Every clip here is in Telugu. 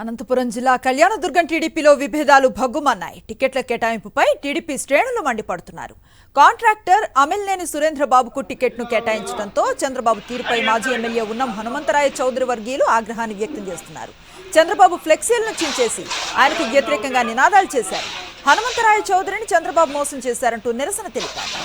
అనంతపురం జిల్లా కళ్యాణదుర్గం టీడీపీలో విభేదాలు భగ్గుమన్నాయి. టికెట్ల కేటాయింపుపై టీడీపీ శ్రేణులు మండిపడుతున్నారు. కాంట్రాక్టర్ అమిల్నేని సురేంద్రబాబుకు టికెట్ను కేటాయించడంతో చంద్రబాబు తీరుపై మాజీ ఎమ్మెల్యే ఉన్నం హనుమంతరాయ చౌదరి వర్గీయులు ఆగ్రహాన్ని వ్యక్తం చేస్తున్నారు. చంద్రబాబు ఫ్లెక్సీలను చించేసి ఆయనకు వ్యతిరేకంగా నినాదాలు చేశారు. హనుమంతరాయ చౌదరిని చంద్రబాబు మోసం చేశారంటూ నిరసన తెలిపారు.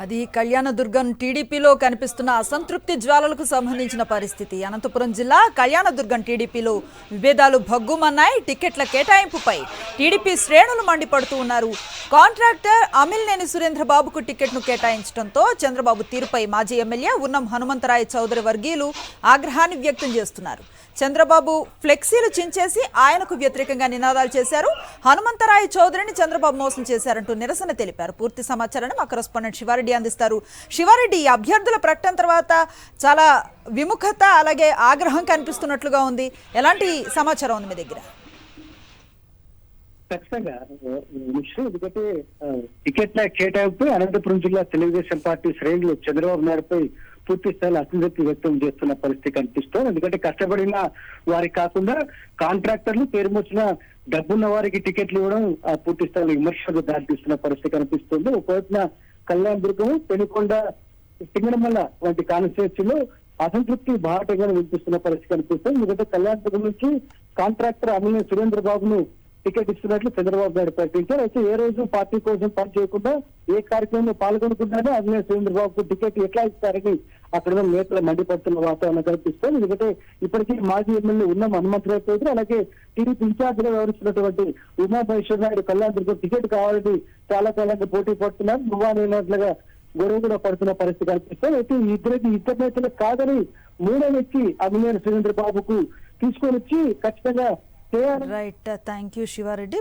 అది కళ్యాణదుర్గం టీడీపీలో కనిపిస్తున్న అసంతృప్తి జ్వాలలకు సంబంధించిన పరిస్థితి. అనంతపురం జిల్లా కళ్యాణదుర్గం టీడీపీలో విభేదాలు భగ్గుమన్నాయి. టికెట్ల కేటాయింపుపై టీడీపీ శ్రేణులు మండిపడుతూ ఉన్నారు. కాంట్రాక్టర్ అమిల్నేని సురేంద్రబాబుకు టికెట్ను కేటాయించడంతో చంద్రబాబు తీరుపై మాజీ ఎమ్మెల్యే ఉన్నం హనుమంతరాయ చౌదరి వర్గీయులు ఆగ్రహాన్ని వ్యక్తం చేస్తున్నారు. చంద్రబాబు ఫ్లెక్సీలు చించేసి ఆయనకు వ్యతిరేకంగా నినాదాలు చేశారు. హనుమంతరాయ చౌదరిని చంద్రబాబు మోసం చేశారంటూ నిరసన తెలిపారు. పూర్తి సమాచారాన్ని మా కరెస్పాండెంట్ శివారెడ్డి అందిస్తారు. శివారెడ్డి, అభ్యర్థుల ప్రకటన తర్వాత చాలా విముఖత అలాగే ఆగ్రహం కనిపిస్తున్నట్లుగా ఉంది. ఎలాంటి సమాచారం ఉంది మీ దగ్గర? ఖచ్చితంగా ఎందుకంటే టికెట్ల కేటాయింపు అనంతపురం జిల్లా తెలుగుదేశం పార్టీ శ్రేణులు చంద్రబాబు నాయుడుపై పూర్తి స్థాయిలో అసంతృప్తి వ్యక్తం చేస్తున్న పరిస్థితి కనిపిస్తోంది. ఎందుకంటే కష్టపడిన వారికి కాకుండా కాంట్రాక్టర్లు పేరు మోసిన డబ్బున్న వారికి టికెట్లు ఇవ్వడం పూర్తి స్థాయిలో విమర్శలకు దారితీస్తున్న పరిస్థితి కనిపిస్తుంది. ఒకవైపున కళ్యాణదుర్గం, పెనుకొండ, సింగనమల్ల వంటి కాన్స్టిట్యూన్సీలో అసంతృప్తి బాటగా వినిపిస్తున్న పరిస్థితి కనిపిస్తుంది. ఎందుకంటే కళ్యాణదుర్గం నుంచి కాంట్రాక్టర్ అమిల్నేని సురేంద్రబాబును టికెట్ ఇస్తున్నట్లు చంద్రబాబు నాయుడు ప్రకటించారు. అయితే ఏ రోజు పార్టీ కోసం పని చేయకుండా ఏ కార్యక్రమంలో పాల్గొనకుండానే అమిల్నేని సురేంద్రబాబుకు టికెట్ ఎట్లా ఇస్తారని అక్కడ నేతలు మండిపడుతున్న వాతావరణం కనిపిస్తుంది. ఎందుకంటే ఇప్పటికీ మాజీ ఎమ్మెల్యే ఉన్నం హనుమంతరాయ చౌదరి అలాగే టీడీపీ ఇన్ఛార్జ్ గా వ్యవహరిస్తున్నటువంటి ఉమామహేశ్వర నాయుడు కళ్యాణదుర్గం టికెట్ కావాలని చాలా కాలంగా పోటీ పడుతున్నారు. నువ్వానట్లుగా గొడవ కూడా పడుతున్న పరిస్థితి కనిపిస్తుంది. అయితే ఇద్దరు నేతలకు కాదని మూడో వ్యక్తి అమిల్నేని సురేంద్రబాబుకు తీసుకొని వచ్చి ఖచ్చితంగా రైట్, థ్యాంక్ యూ శివారెడ్డి.